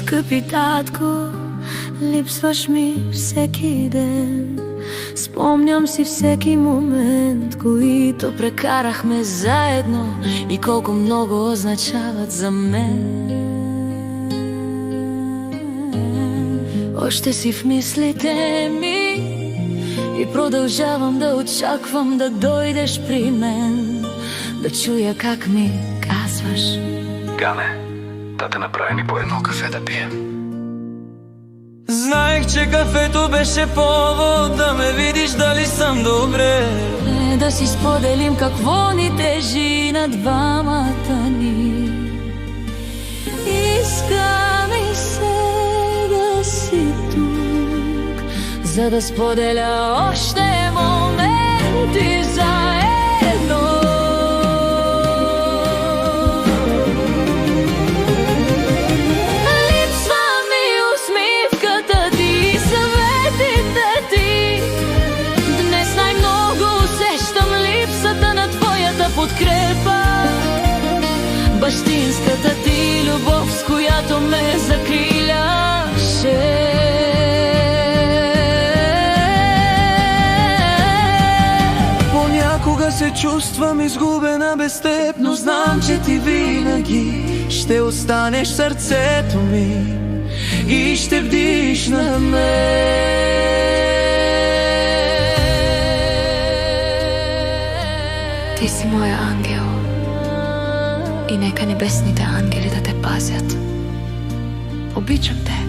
Скъпи татко, липсваш ми всеки ден. Спомням си всеки момент, които прекарахме заедно и колко много означават за мен. Още си в мислите ми и продължавам да очаквам да дойдеш при мен, да чуя как ми казваш: Гане, тате направи ни по едно кафе да пием. Знаех, че кафето беше повод да ме видиш дали съм добре. Да си споделим какво ни тежи на двамата ни. Иска ми се да си тук, за да споделя още моменти заедно. Липсва ми усмивката ти, съветите ти. Днес най-много усещам липсата на твоята подкрепа. Бащинската ти любов, с която ме закриляше. Понякога се чувствам изгубена без теб, но знам, че ти винаги ще останеш в сърцето ми и ще бдиш на мен. Ти си моя ангел и нека небесните ангели да те пазят. Обичам те.